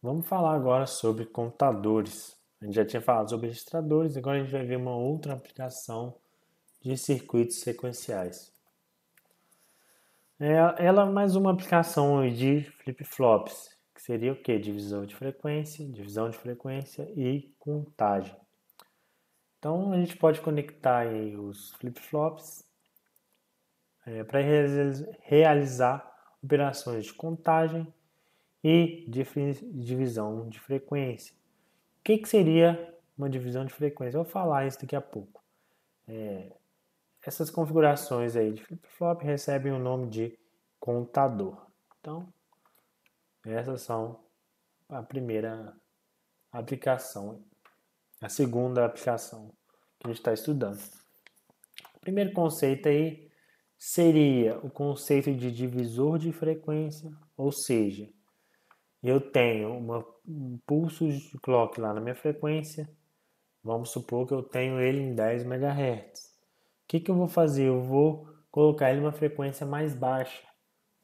Vamos falar agora sobre computadores. A gente já tinha falado sobre registradores, agora a gente vai ver uma outra aplicação de circuitos sequenciais. Ela é mais uma aplicação de flip-flops, que seria o quê? Divisão de frequência e contagem. Então a gente pode conectar aí os flip-flops para realizar operações de contagem e divisão de frequência. O que seria uma divisão de frequência? Eu vou falar isso daqui a pouco. Essas configurações aí de flip-flop recebem o nome de contador. Então, essas são a primeira aplicação, a segunda aplicação que a gente está estudando. O primeiro conceito aí seria o conceito de divisor de frequência, ou seja, eu tenho um pulso de clock lá na minha frequência. Vamos supor que eu tenho ele em 10 MHz. O que eu vou fazer? Eu vou colocar ele em uma frequência mais baixa.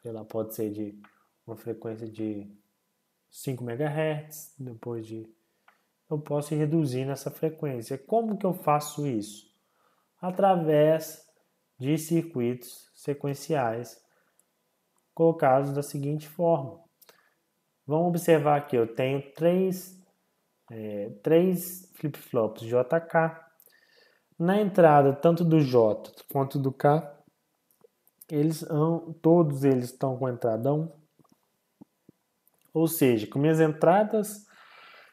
Sei lá, pode ser de uma frequência de 5 MHz. Eu posso ir reduzindo essa frequência. Como que eu faço isso? Através de circuitos sequenciais colocados da seguinte forma. Vamos observar aqui, eu tenho três flip-flops JK. Na entrada, tanto do J quanto do K, todos eles estão com entrada 1. Ou seja, com minhas entradas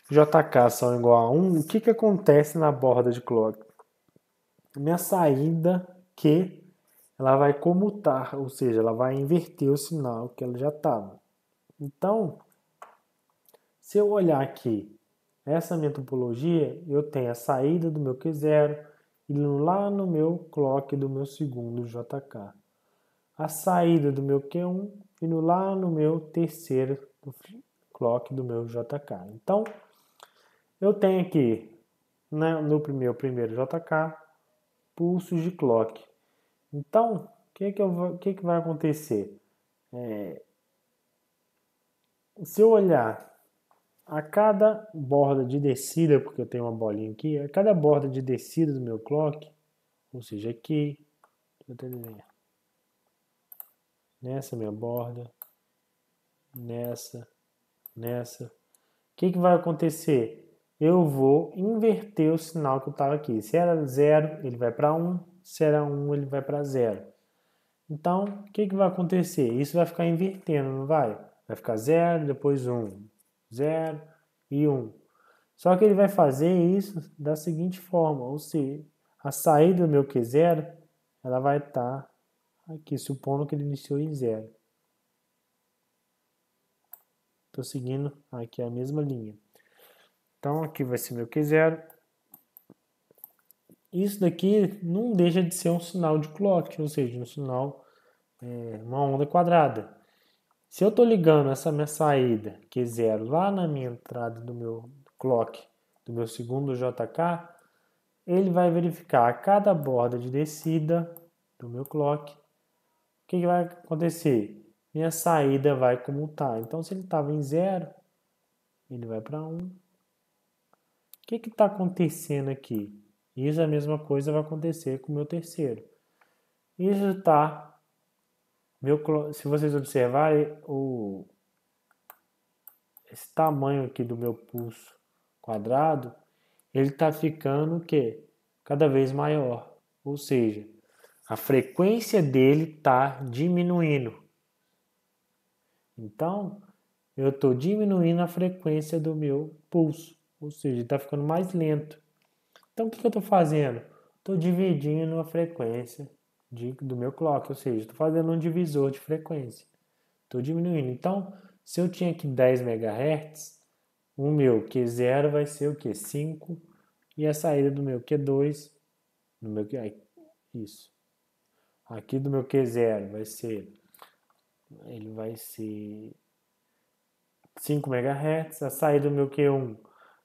JK são igual a 1, o que acontece na borda de clock? Minha saída Q, ela vai comutar, ou seja, ela vai inverter o sinal que ela já estava. Então, se eu olhar aqui, essa minha topologia, eu tenho a saída do meu Q0 e lá no meu clock do meu segundo JK. A saída do meu Q1 e lá no meu terceiro clock do meu JK. Então, eu tenho aqui no primeiro JK pulsos de clock. Então, o que vai acontecer? Se eu olhar a cada borda de descida, porque eu tenho uma bolinha aqui, a cada borda de descida do meu clock, ou seja, aqui, nessa minha borda, nessa. O que vai acontecer? Eu vou inverter o sinal que eu estava aqui. Se era 0, ele vai para 1. Se era 1, ele vai para 0. Então, o que vai acontecer? Isso vai ficar invertendo, não vai? Vai ficar 0, depois 1. 0 e 1. Só que ele vai fazer isso da seguinte forma, ou seja, a saída do meu Q0, ela vai estar aqui, supondo que ele iniciou em 0. Estou seguindo aqui a mesma linha. Então, aqui vai ser meu Q0. Isso daqui não deixa de ser um sinal de clock, ou seja, um sinal, uma onda quadrada. Se eu estou ligando essa minha saída Q0 lá na minha entrada do meu clock, do meu segundo JK, ele vai verificar a cada borda de descida do meu clock. O que vai acontecer? Minha saída vai comutar. Então, se ele estava em 0, ele vai para 1. O que está acontecendo aqui? Isso, a mesma coisa vai acontecer com o meu terceiro. Isso está... Se vocês observarem, esse tamanho aqui do meu pulso quadrado, ele está ficando o quê? Cada vez maior. Ou seja, a frequência dele está diminuindo. Então, eu estou diminuindo a frequência do meu pulso. Ou seja, está ficando mais lento. Então, o que eu estou fazendo? Estou dividindo a frequência do meu clock. Ou seja, estou fazendo um divisor de frequência. Estou diminuindo. Então, se eu tinha aqui 10 MHz, o meu Q0 vai ser o quê? 5. E a saída do meu Q2, isso. Aqui do meu Q0 ele vai ser 5 MHz. A saída do meu Q1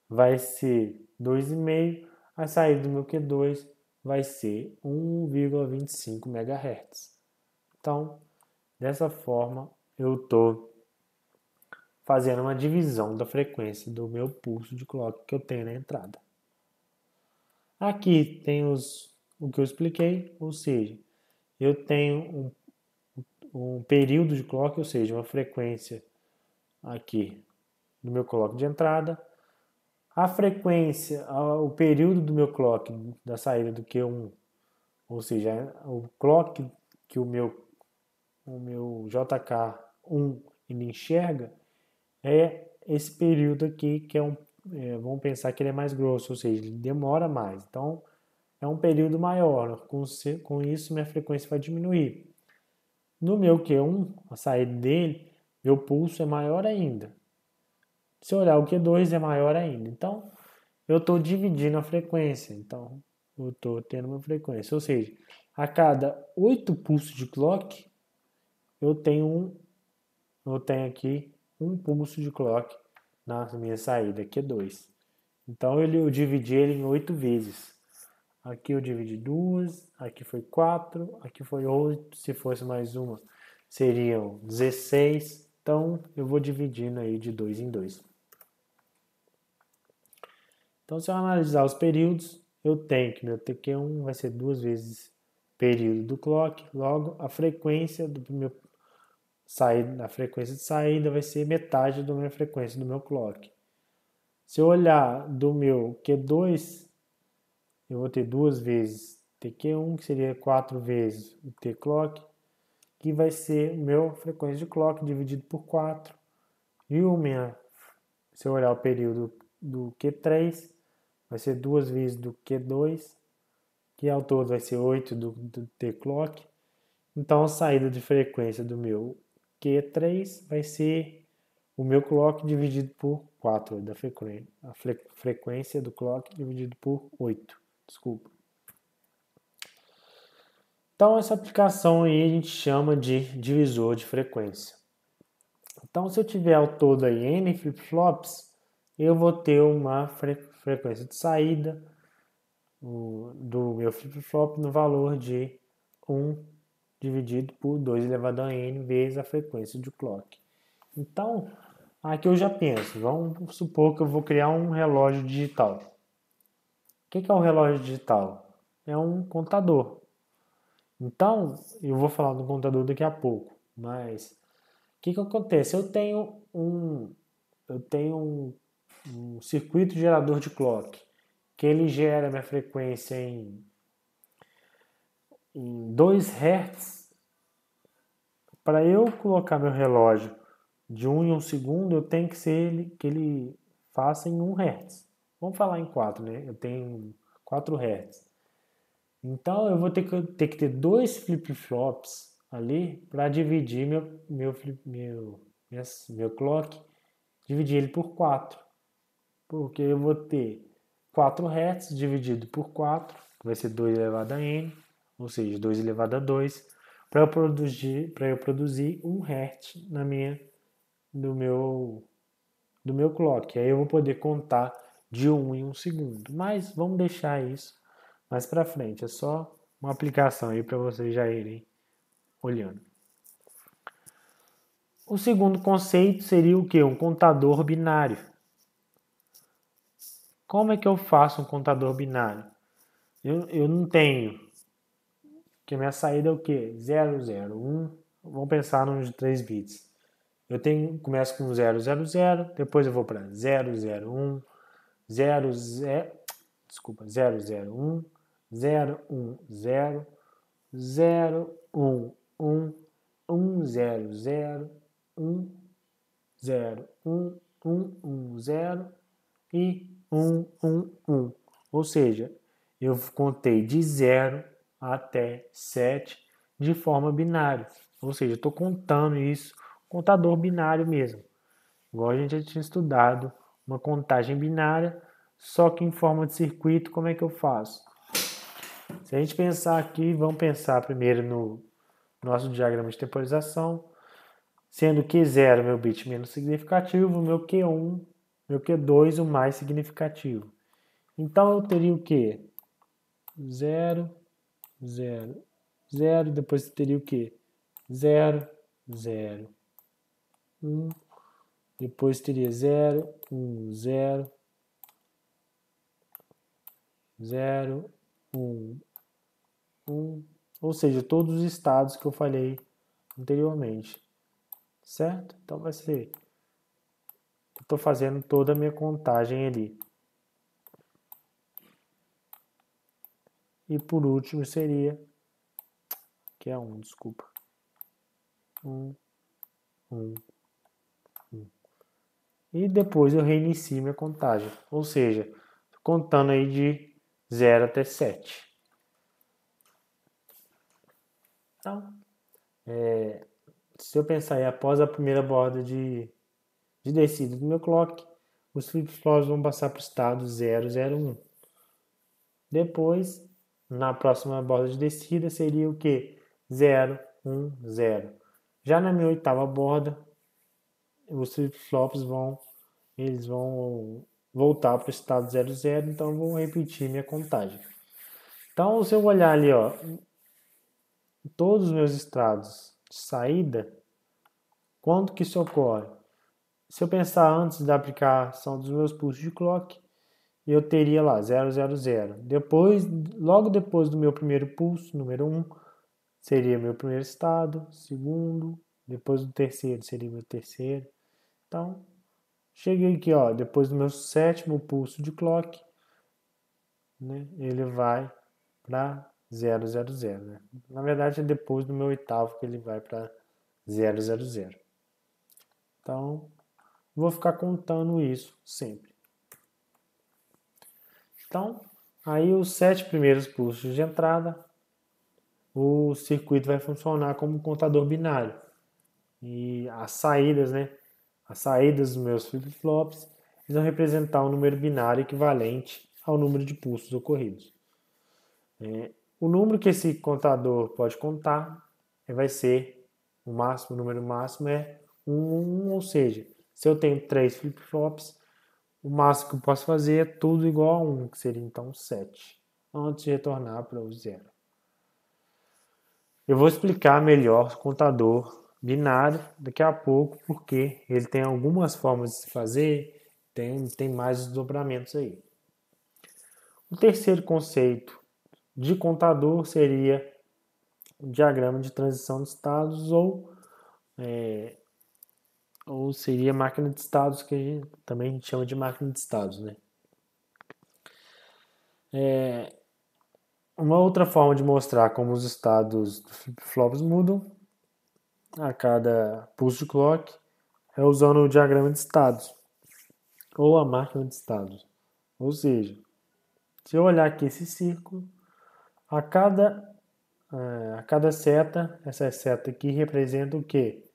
vai ser 2,5. A saída do meu Q2 vai ser 1,25 MHz. Então, dessa forma, eu estou fazendo uma divisão da frequência do meu pulso de clock que eu tenho na entrada. Aqui tem o que eu expliquei, ou seja, eu tenho um período de clock, ou seja, uma frequência aqui no meu clock de entrada. A frequência, o período do meu clock da saída do Q1, ou seja, o clock que o meu JK1 ele enxerga, é esse período aqui que vamos pensar que ele é mais grosso, ou seja, ele demora mais. Então, é um período maior. Com isso, minha frequência vai diminuir. No meu Q1, a saída dele, meu pulso é maior ainda. Se olhar o Q2 é maior ainda. Então, eu estou dividindo a frequência. Então, eu estou tendo uma frequência. Ou seja, a cada 8 pulsos de clock, eu tenho aqui um pulso de clock na minha saída, Q2. Então, eu dividi ele em 8 vezes. Aqui eu dividi 2, aqui foi 4, aqui foi 8. Se fosse mais uma, seriam 16. Então, eu vou dividindo aí de 2 em 2. Então, se eu analisar os períodos, eu tenho que meu TQ1 vai ser 2 vezes período do clock, logo a frequência a frequência de saída vai ser metade da minha frequência do meu clock. Se eu olhar do meu Q2, eu vou ter 2 vezes TQ1, que seria 4 vezes o T-clock, que vai ser meu frequência de clock dividido por 4. E se eu olhar o período do Q3, vai ser 2 vezes do Q2, que ao todo vai ser 8 do T-clock. Então a saída de frequência do meu Q3 vai ser o meu clock dividido por 4, a frequência do clock dividido por 8. Desculpa. Então essa aplicação aí a gente chama de divisor de frequência. Então se eu tiver ao todo aí N flip-flops, eu vou ter uma frequência de saída do meu flip-flop no valor de 1 dividido por 2 elevado a n vezes a frequência de clock. Então, aqui eu já penso, vamos supor que eu vou criar um relógio digital. O que é um relógio digital? É um contador. Então, eu vou falar do contador daqui a pouco, mas o que acontece? Eu tenho um circuito gerador de clock, que ele gera minha frequência em 2 Hz. Para eu colocar meu relógio de 1 em 1 segundo, eu tenho que ele faça em 1 Hz. Vamos falar em 4, né? Eu tenho 4 Hz. Então eu vou ter que ter 2 flip-flops ali para dividir meu clock, dividir ele por 4. Porque eu vou ter 4 Hz dividido por 4, que vai ser 2 elevado a n, ou seja, 2 elevado a 2, para eu produzir 1 Hz do meu clock. Aí eu vou poder contar de 1 em 1 segundo. Mas vamos deixar isso mais para frente. É só uma aplicação aí para vocês já irem olhando. O segundo conceito seria o quê? Um contador binário. Como é que eu faço um contador binário? Eu não tenho, que a minha saída é o quê? 0, 0, 1. Vamos pensar nos 3 bits. Começo com 0, 0, 0, depois eu vou para 0, 0, 1, 0, 0, desculpa, 0, 0, 1, 0, 1, 0, 0, 1, 1, 1, 0, 0, 1, 0, 1, 1, 1, 0 e 1, 1, 1. Ou seja, eu contei de 0 até 7 de forma binária. Ou seja, estou contando isso, contador binário mesmo. Igual a gente já tinha estudado uma contagem binária, só que em forma de circuito, como é que eu faço? Se a gente pensar aqui, vamos pensar primeiro no nosso diagrama de temporização, sendo Q0 meu bit menos significativo, meu Q1, meu Q2 o mais significativo. Então eu teria o quê? 0, 0, 0, depois teria o quê? 0, 0, 1, depois teria 0, 1, 0, 0, 1, 1, ou seja, todos os estados que eu falei anteriormente, certo? Então vai ser, eu estou fazendo toda a minha contagem ali. E por último seria, que é 1, desculpa, 1, 1, 1. E depois eu reinicio minha contagem, ou seja, contando aí de 0 até 7. Então, se eu pensar aí após a primeira borda de descida do meu clock, os flip-flops vão passar para o estado 0, 0, 1. Depois, na próxima borda de descida, seria o que? 0, 1, 0. Já na minha oitava borda, os flip-flops vão voltar para o estado 0, 0, então eu vou repetir minha contagem. Então, se eu olhar ali, ó, todos os meus estados de saída, quando que isso ocorre? Se eu pensar antes da aplicação dos meus pulsos de clock, eu teria lá 0, 0, 0. Depois, logo depois do meu primeiro pulso, número 1, seria meu primeiro estado, segundo, depois do terceiro seria meu terceiro. Então, cheguei aqui, ó, depois do meu sétimo pulso de clock, né, ele vai para 0, 0, 0. Né? Na verdade, é depois do meu oitavo que ele vai para 0, 0, 0. Então, vou ficar contando isso sempre. Então, aí os 7 primeiros pulsos de entrada, o circuito vai funcionar como um contador binário. E as saídas, né? As saídas dos meus flip-flops vão representar um número binário equivalente ao número de pulsos ocorridos. O número que esse contador pode contar vai ser o número máximo é 1, ou seja, se eu tenho 3 flip-flops, o máximo que eu posso fazer é tudo igual a 1, que seria então 7, antes de retornar para o 0. Eu vou explicar melhor o contador binário daqui a pouco, porque ele tem algumas formas de se fazer, tem mais desdobramentos aí. O terceiro conceito de contador seria o diagrama de transição de estados ou seria máquina de estados, que também a gente chama de máquina de estados, né? Uma outra forma de mostrar como os estados do flip-flops mudam a cada pulso de clock é usando o diagrama de estados ou a máquina de estados. Ou seja, se eu olhar aqui esse círculo, a cada seta, essa seta aqui representa o quê?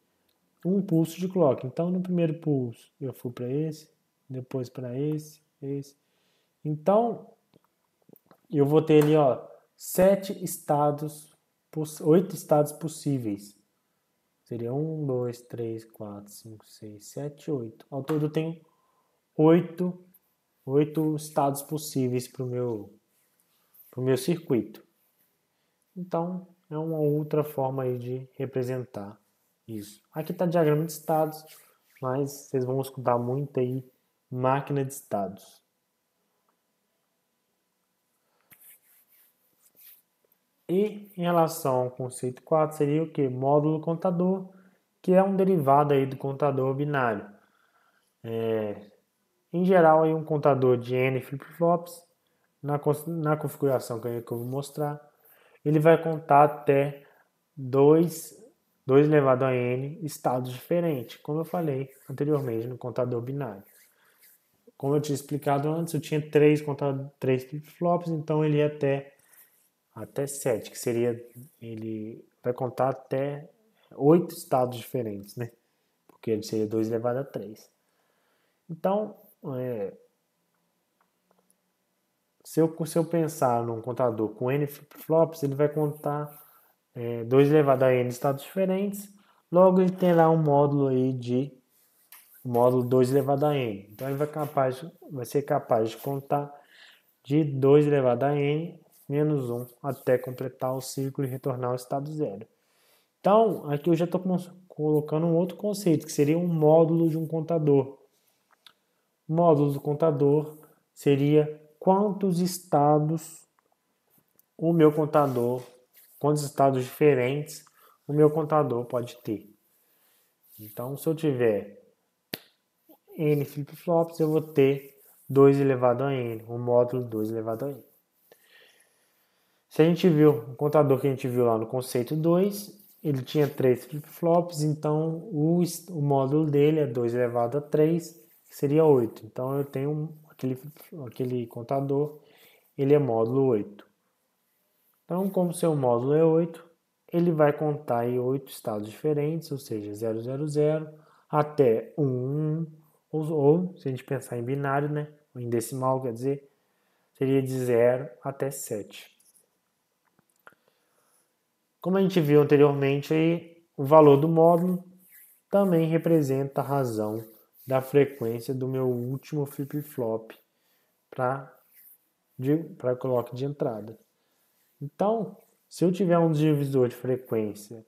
Um pulso de clock. Então, no primeiro pulso, eu fui para esse, depois para esse. Então, eu vou ter ali, ó, 8 estados possíveis. Seria 1, 2, 3, 4, 5, 6, 7, 8. Ao todo eu tenho 8 estados possíveis para o meu circuito. Então, é uma outra forma aí de representar isso. Aqui está diagrama de estados, mas vocês vão escutar muito aí máquina de estados. E em relação ao conceito 4 seria o que? Módulo contador, que é um derivado aí do contador binário. Em geral, aí um contador de N flip-flops, na configuração que eu vou mostrar, ele vai contar até 2 elevado a N estados diferentes, como eu falei anteriormente no contador binário. Como eu tinha explicado antes, eu tinha 3 flip-flops, então ele ia até 7, que seria, ele vai contar até 8 estados diferentes, né? Porque ele seria 2 elevado a 3. Então, se eu pensar num contador com N flip-flops, ele vai contar 2 elevado a N estados diferentes, logo ele terá um módulo aí de módulo 2 elevado a N. Então ele vai ser capaz de contar de 2 elevado a N menos 1 até completar o ciclo e retornar ao estado zero. Então, aqui eu já estou colocando um outro conceito, que seria um módulo de um contador. O módulo do contador seria quantos estados o meu contador, quantos estados diferentes o meu contador pode ter. Então, se eu tiver n flip-flops, eu vou ter 2 elevado a n, o módulo 2 elevado a n. Se a gente viu o contador que a gente viu lá no conceito 2, ele tinha 3 flip-flops, então o módulo dele é 2 elevado a 3, que seria 8. Então eu tenho aquele contador, ele é módulo 8. Então, como seu módulo é 8, ele vai contar em 8 estados diferentes, ou seja, 0, 0, 0, até 1, 1, ou se a gente pensar em binário, né, ou em decimal, quer dizer, seria de 0 até 7. Como a gente viu anteriormente, aí, o valor do módulo também representa a razão da frequência do meu último flip-flop para clock de entrada. Então, se eu tiver um divisor de frequência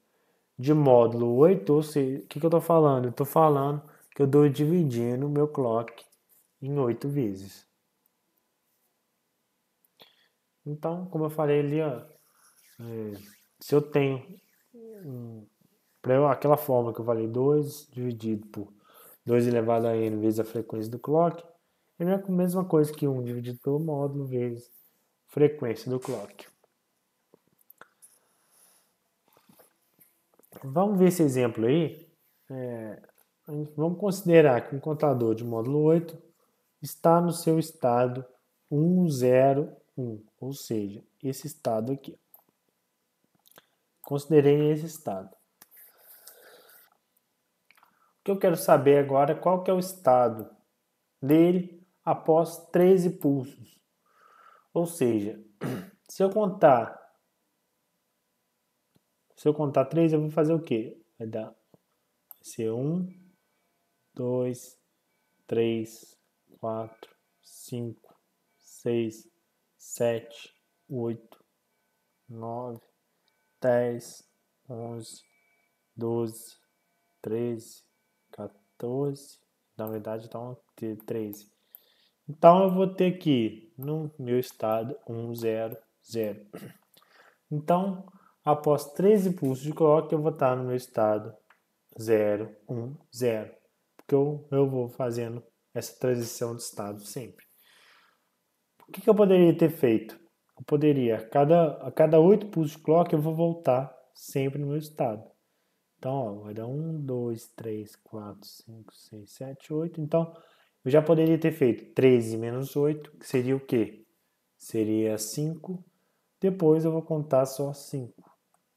de módulo 8, ou seja, o que eu estou falando? Eu estou falando que eu estou dividindo o meu clock em 8 vezes. Então, como eu falei ali, ó, se eu tenho aquela forma que eu falei, 2 dividido por 2 elevado a n vezes a frequência do clock, é a mesma coisa que 1 dividido pelo módulo vezes a frequência do clock. Vamos ver esse exemplo aí. Vamos considerar que um contador de módulo 8 está no seu estado 101, ou seja, esse estado aqui. Considerei esse estado. O que eu quero saber agora é qual que é o estado dele após 13 pulsos. Ou seja, se eu contar 3, eu vou fazer o quê? Vai ser 1, 2, 3, 4, 5, 6, 7, 8, 9, 10, 11, 12, 13, 14, na verdade então 13. Então eu vou ter aqui no meu estado 1, 0, 0. Então, após 13 pulsos de clock, eu vou estar no meu estado 0, 1, 0. Porque eu vou fazendo essa transição de estado sempre. O que eu poderia ter feito? Eu poderia, a cada 8 pulsos de clock, eu vou voltar sempre no meu estado. Então, ó, vai dar 1, 2, 3, 4, 5, 6, 7, 8. Então, eu já poderia ter feito 13 menos 8, que seria o quê? Seria 5. Depois eu vou contar só 5,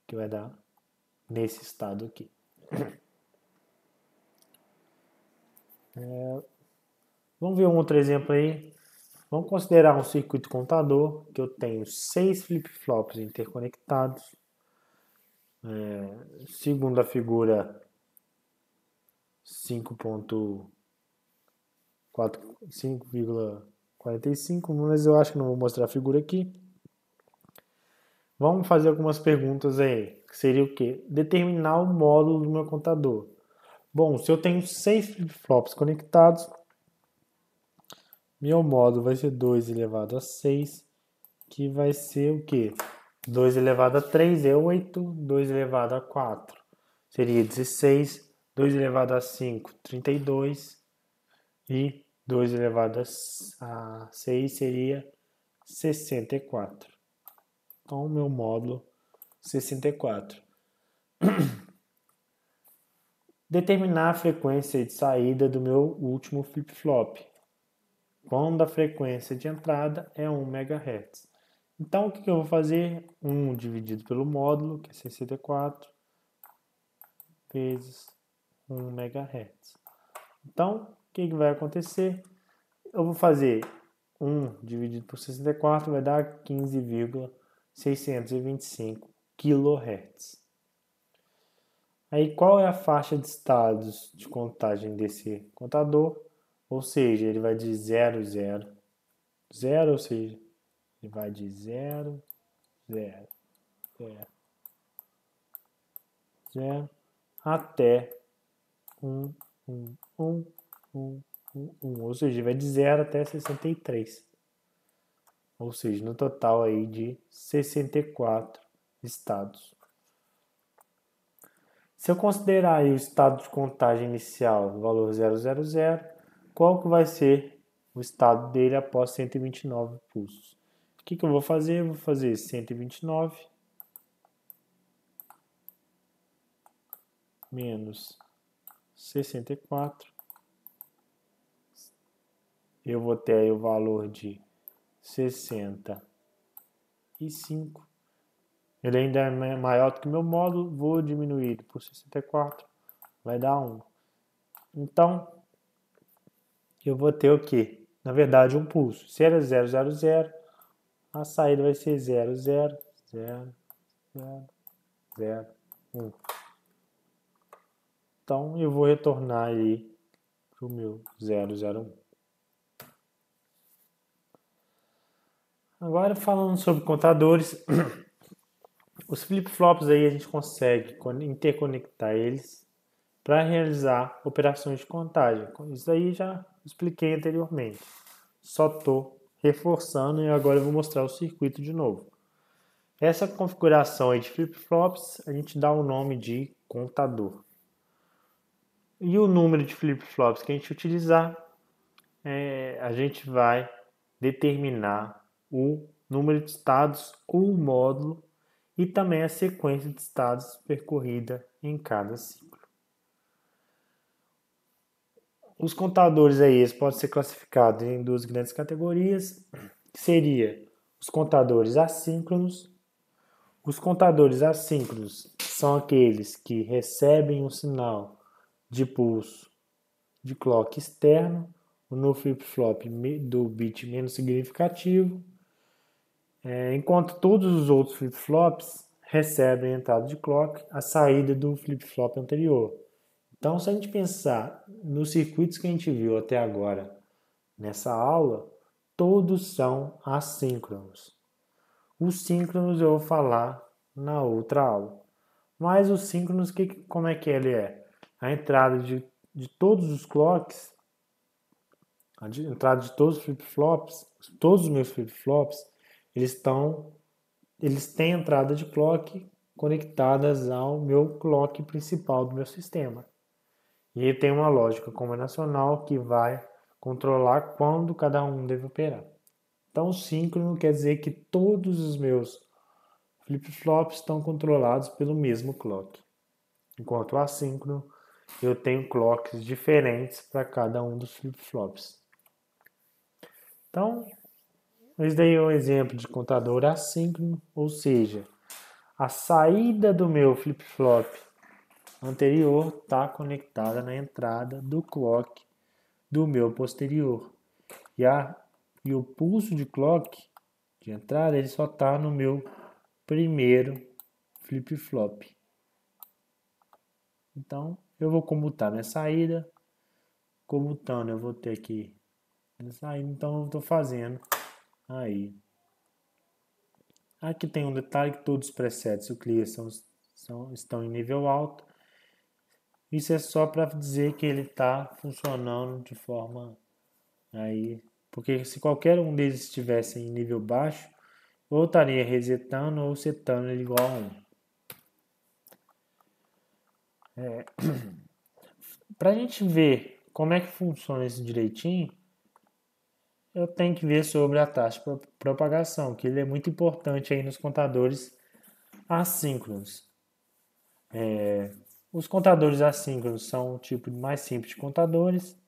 que vai dar nesse estado aqui. Vamos ver um outro exemplo aí. Vamos considerar um circuito contador, que eu tenho 6 flip-flops interconectados. Segundo a figura 5.45, mas eu acho que não vou mostrar a figura aqui. Vamos fazer algumas perguntas aí, que seria o quê? Determinar o módulo do meu contador. Bom, se eu tenho 6 flip-flops conectados, meu módulo vai ser 2 elevado a 6, que vai ser o quê? 2 elevado a 3 é 8, 2 elevado a 4 seria 16, 2 elevado a 5, 32, e 2 elevado a 6 seria 64. Então, o meu módulo 64. Determinar a frequência de saída do meu último flip-flop, quando a frequência de entrada é 1 MHz. Então, o que eu vou fazer? 1 dividido pelo módulo, que é 64, vezes 1 MHz. Então, o que vai acontecer? Eu vou fazer 1 dividido por 64, vai dar 15,625 kHz. Aí, qual é a faixa de estados de contagem desse contador? Ou seja, ele vai de 0, 0, 0, ou seja, ele vai de 0, 0, 0, 0, até 1, 1, 1, 1, 1, 1. Ou seja, vai de 0 até 63. Ou seja, no total aí de 64 estados. Se eu considerar aí o estado de contagem inicial, o valor 000, qual que vai ser o estado dele após 129 pulsos? O que eu vou fazer? Eu vou fazer 129 menos 64. Eu vou ter aí o valor de 65. Ele ainda é maior do que o meu módulo, vou diminuir por 64, vai dar 1. Então, eu vou ter o quê? Na verdade, um pulso. Se era 000, a saída vai ser 0, 0, 0, 0, 0, 1. Então, eu vou retornar aí para o meu 001. Agora, falando sobre contadores, os flip-flops aí a gente consegue interconectar eles para realizar operações de contagem. Isso aí já expliquei anteriormente. Só estou reforçando e agora eu vou mostrar o circuito de novo. Essa configuração aí de flip-flops a gente dá o nome de contador. E o número de flip-flops que a gente utilizar, a gente vai determinar o número de estados ou módulo e também a sequência de estados percorrida em cada ciclo. Os contadores aí eles podem ser classificados em duas grandes categorias, que seria os contadores assíncronos. Os contadores assíncronos são aqueles que recebem um sinal de pulso de clock externo no flip-flop do bit menos significativo, enquanto todos os outros flip-flops recebem a entrada de clock, a saída do flip-flop anterior. Então, se a gente pensar nos circuitos que a gente viu até agora nessa aula, todos são assíncronos. Os síncronos eu vou falar na outra aula. Mas os síncronos, como é que ele é? A entrada de todos os clocks, a entrada de todos os flip-flops, todos os meus flip-flops, eles têm entrada de clock conectadas ao meu clock principal do meu sistema. E ele tem uma lógica combinacional que vai controlar quando cada um deve operar. Então, síncrono quer dizer que todos os meus flip-flops estão controlados pelo mesmo clock. Enquanto assíncrono, eu tenho clocks diferentes para cada um dos flip-flops. Então, esse daí é um exemplo de contador assíncrono, ou seja, a saída do meu flip-flop anterior está conectada na entrada do clock do meu posterior. E o pulso de clock de entrada ele só está no meu primeiro flip-flop. Então, eu vou comutar minha saída. Comutando, eu vou ter que sair. Então, eu estou fazendo aí. Aqui tem um detalhe que todos os presets o clear estão em nível alto. Isso é só para dizer que ele está funcionando de forma aí. Porque se qualquer um deles estivesse em nível baixo, ou estaria resetando ou setando ele igual a 1. Para a gente ver como é que funciona isso direitinho, eu tenho que ver sobre a taxa de propagação, que ele é muito importante aí nos contadores assíncronos. Os contadores assíncronos são um tipo mais simples de contadores,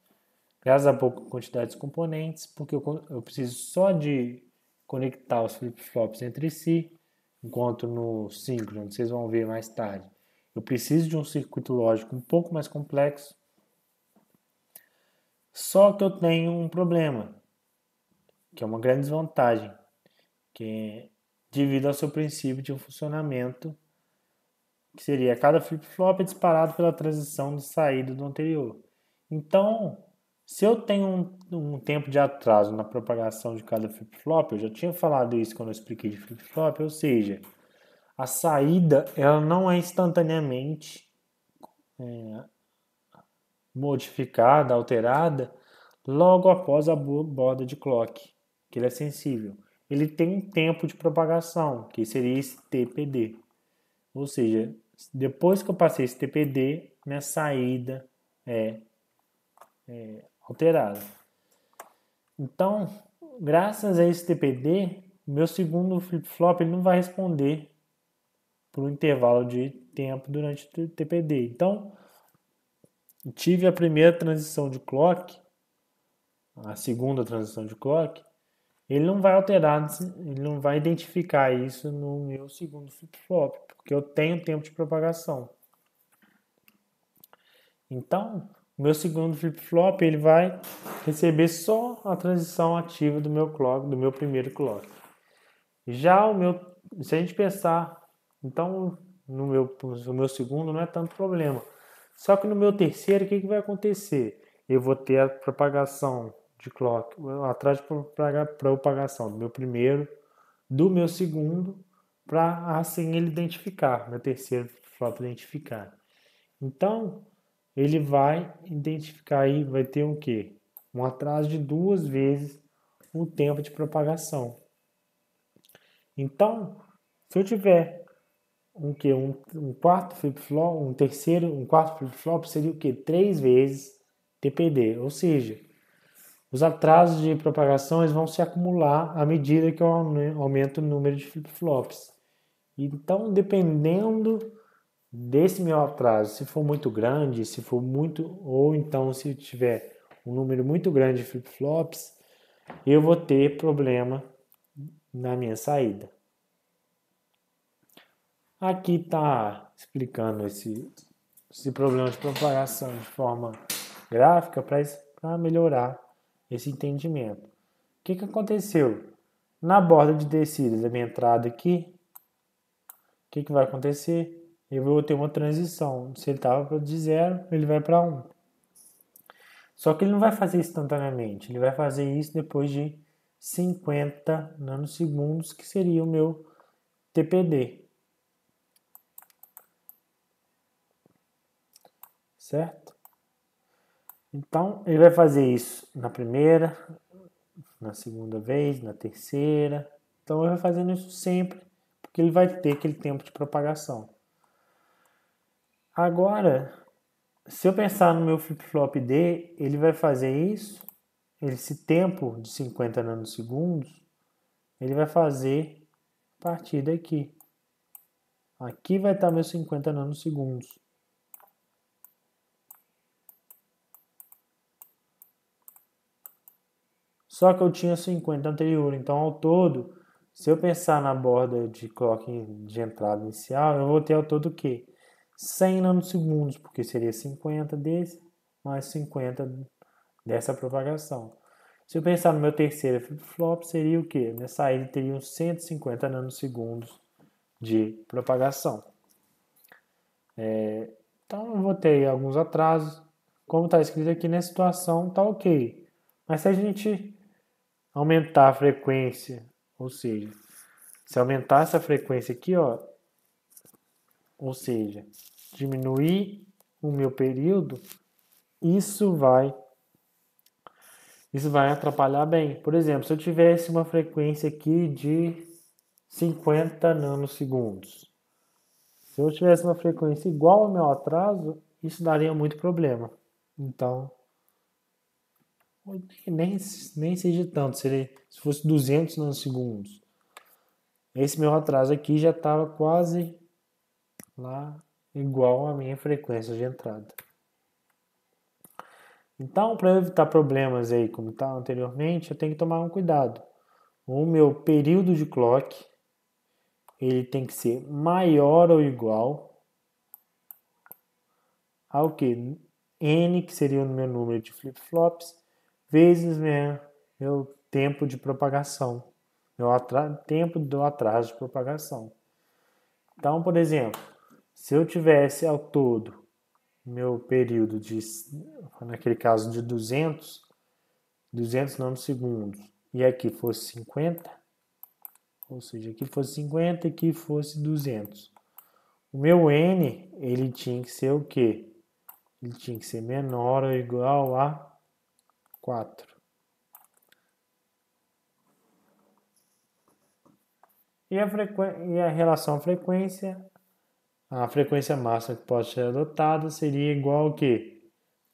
graças a pouca quantidade de componentes, porque eu preciso só de conectar os flip-flops entre si, enquanto no síncrono, vocês vão ver mais tarde, eu preciso de um circuito lógico um pouco mais complexo. Só que eu tenho um problema, que é uma grande desvantagem, que é devido ao seu princípio de funcionamento, que seria cada flip-flop é disparado pela transição de saída do anterior. Então, se eu tenho um tempo de atraso na propagação de cada flip-flop, eu já tinha falado isso quando eu expliquei de flip-flop, ou seja, a saída ela não é instantaneamente modificada, alterada, logo após a borda de clock, que ele é sensível. Ele tem um tempo de propagação, que seria esse TPD. Ou seja, depois que eu passei esse TPD, minha saída é alterada. Então, graças a esse TPD, meu segundo flip-flop ele não vai responder por um intervalo de tempo durante o TPD. Então, tive a primeira transição de clock, a segunda transição de clock, ele não vai alterar, ele não vai identificar isso no meu segundo flip-flop, porque eu tenho tempo de propagação. Então, o meu segundo flip-flop ele vai receber só a transição ativa do meu clock, do meu primeiro clock. Já o meu, se a gente pensar, então no meu segundo não é tanto problema. Só que no meu terceiro, o que vai acontecer? Eu vou ter a propagação de clock, atrás de propagação do meu primeiro, do meu segundo, para assim ele identificar, meu terceiro flop identificar. Então, ele vai identificar aí, vai ter o quê? Um atraso de 2 vezes o tempo de propagação. Então, se eu tiver um quarto flip-flop, um quarto flip-flop seria o quê? 3 vezes TPD, ou seja, os atrasos de propagação vão se acumular à medida que eu aumento o número de flip-flops. Então, dependendo desse meu atraso, se for muito grande, se for muito, ou então se eu tiver um número muito grande de flip-flops, eu vou ter problema na minha saída. Aqui está explicando esse problema de propagação de forma gráfica para melhorar esse entendimento. O que aconteceu? Na borda de descida da minha entrada aqui, o que vai acontecer? Eu vou ter uma transição. Se ele estava de 0, ele vai para 1. Só que ele não vai fazer instantaneamente. Ele vai fazer isso depois de 50 nanosegundos, que seria o meu TPD. Certo? Então, ele vai fazer isso na primeira, na segunda vez, na terceira. Então, ele vai fazendo isso sempre, porque ele vai ter aquele tempo de propagação. Agora, se eu pensar no meu flip-flop D, ele vai fazer isso, esse tempo de 50 nanosegundos, ele vai fazer a partir daqui. Aqui vai estar meus 50 nanosegundos. Só que eu tinha 50 anterior, então ao todo, se eu pensar na borda de clock de entrada inicial, eu vou ter ao todo o quê? 100 nanosegundos, porque seria 50 desse, mais 50 dessa propagação. Se eu pensar no meu terceiro flip-flop, seria o quê? Minha saída teria uns 150 nanosegundos de propagação. Então eu vou ter alguns atrasos. Como está escrito aqui na situação, está ok. Mas se a gente aumentar a frequência, ou seja, se aumentar essa frequência aqui, ó, ou seja, diminuir o meu período, isso vai atrapalhar bem. Por exemplo, se eu tivesse uma frequência aqui de 50 nanosegundos, se eu tivesse uma frequência igual ao meu atraso, isso daria muito problema. Então, nem seja tanto, se fosse 200 nanosegundos. Esse meu atraso aqui já estava quase lá igual à minha frequência de entrada. Então, para evitar problemas aí, como estava anteriormente, eu tenho que tomar um cuidado. O meu período de clock, ele tem que ser maior ou igual ao que? N, que seria o meu número de flip-flops, vezes meu tempo de propagação, meu tempo do atraso de propagação. Então, por exemplo, se eu tivesse ao todo meu período de, naquele caso, de 200 nanosegundos, e aqui fosse 50, ou seja, aqui fosse 50 e aqui fosse 200. O meu N, ele tinha que ser o quê? ele tinha que ser menor ou igual a 4. E a relação frequência, a frequência máxima que pode ser adotada seria igual ao quê?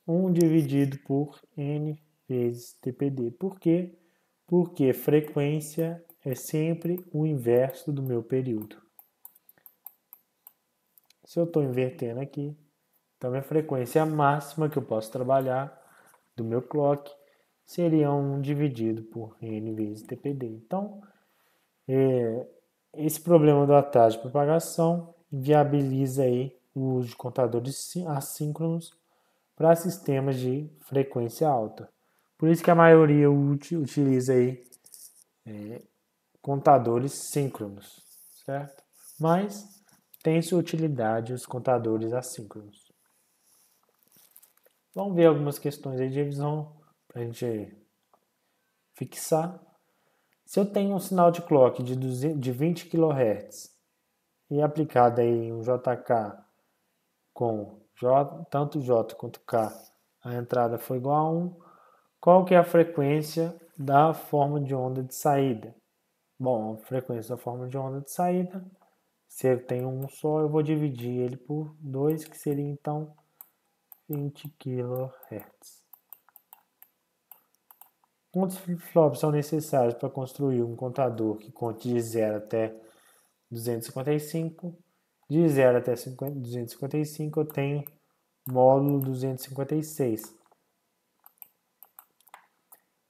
1 dividido por n vezes TPD. Por quê? Porque frequência é sempre o inverso do meu período. Se eu estou invertendo aqui, então a frequência máxima que eu posso trabalhar do meu clock seria 1 dividido por n vezes TPD. Então, esse problema do atraso de propagação viabiliza aí o uso de contadores assíncronos para sistemas de frequência alta. Por isso que a maioria utiliza aí contadores síncronos, certo? Mas tem sua utilidade os contadores assíncronos. Vamos ver algumas questões aí de revisão para a gente fixar. Se eu tenho um sinal de clock de 20 kHz e aplicado aí um JK com tanto J quanto K, a entrada foi igual a 1, qual que é a frequência da forma de onda de saída? Bom, a frequência da forma de onda de saída, se eu tenho um só, eu vou dividir ele por 2, que seria então 20 kHz. Quantos flip-flops são necessários para construir um contador que conte de 0 até 255? De 0 até 255 eu tenho módulo 256.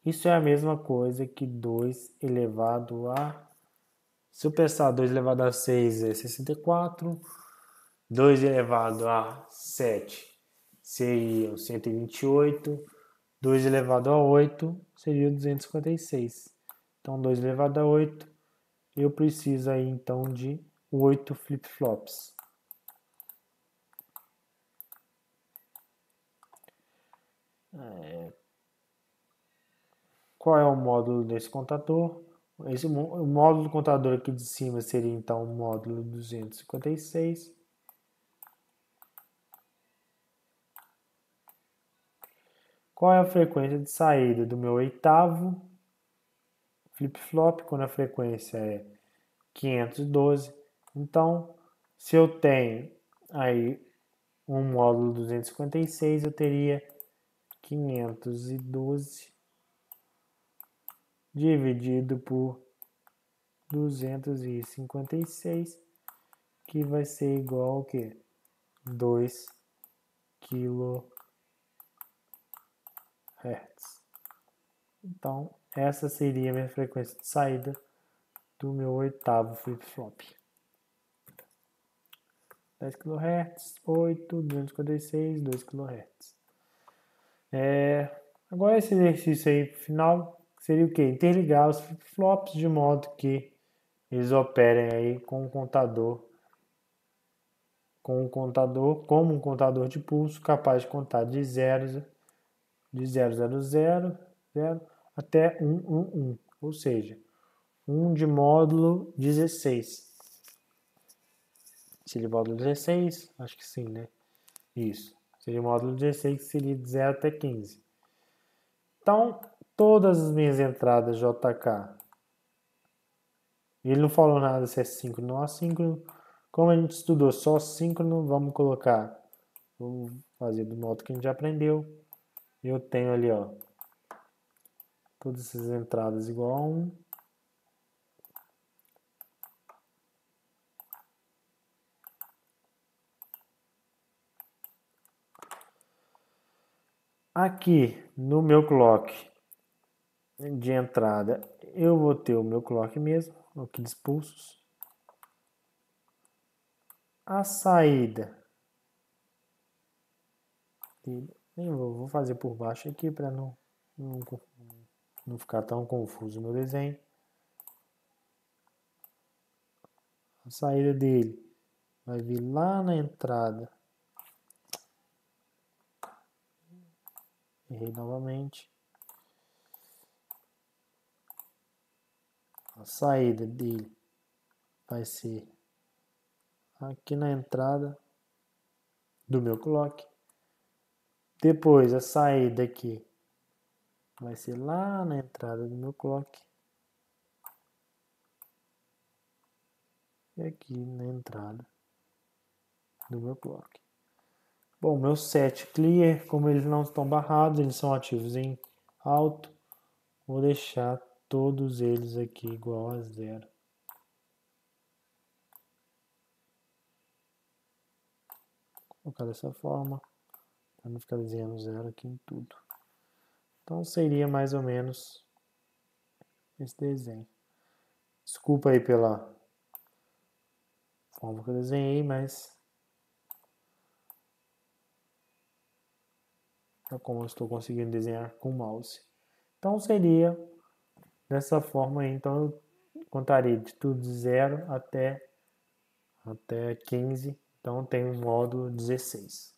Isso é a mesma coisa que 2 elevado a... Se eu pensar 2 elevado a 6 é 64, 2 elevado a 7 seria 128, 2 elevado a 8 seria 256. Então, 2 elevado a 8, eu preciso aí então de 8 flip-flops. Qual é o módulo desse contador? O módulo do contador aqui de cima seria então o módulo 256. Qual é a frequência de saída do meu oitavo flip-flop, quando a frequência é 512? Então, se eu tenho aí um módulo 256, eu teria 512 dividido por 256, que vai ser igual ao quê? 2 kHz. Então, essa seria a minha frequência de saída do meu oitavo flip-flop. 10 kHz, 8, 256, 2 kHz. Agora esse exercício aí final seria o quê? Interligar os flip-flops de modo que eles operem aí com um contador, como um contador de pulso capaz de contar de 000 até 111, ou seja, 1 de módulo 16. Seria módulo 16? Acho que sim, né? Isso. Seria módulo 16, que seria de 0 até 15. Então, todas as minhas entradas JK, ele não falou nada se é síncrono ou assíncrono. Como a gente estudou só síncrono, vamos fazer do modo que a gente já aprendeu. Eu tenho ali, ó, todas essas entradas igual a 1. Aqui no meu clock de entrada, eu vou ter o meu clock mesmo, aqueles pulsos. A saída, eu vou fazer por baixo aqui para não ficar tão confuso o meu desenho. A saída dele vai vir lá na entrada. Errei novamente. A saída dele vai ser aqui na entrada do meu clock. Depois, a saída aqui vai ser lá na entrada do meu clock. E aqui na entrada do meu clock. Bom, meus set clear, como eles não estão barrados, eles são ativos em alto, vou deixar todos eles aqui igual a 0. Vou colocar dessa forma, para não ficar desenhando 0 aqui em tudo. Então seria mais ou menos esse desenho. Desculpa aí pela forma que eu desenhei, mas é como eu estou conseguindo desenhar com o mouse. Então seria dessa forma aí. Então eu contaria de tudo de 0 até 15. Então tem um módulo 16.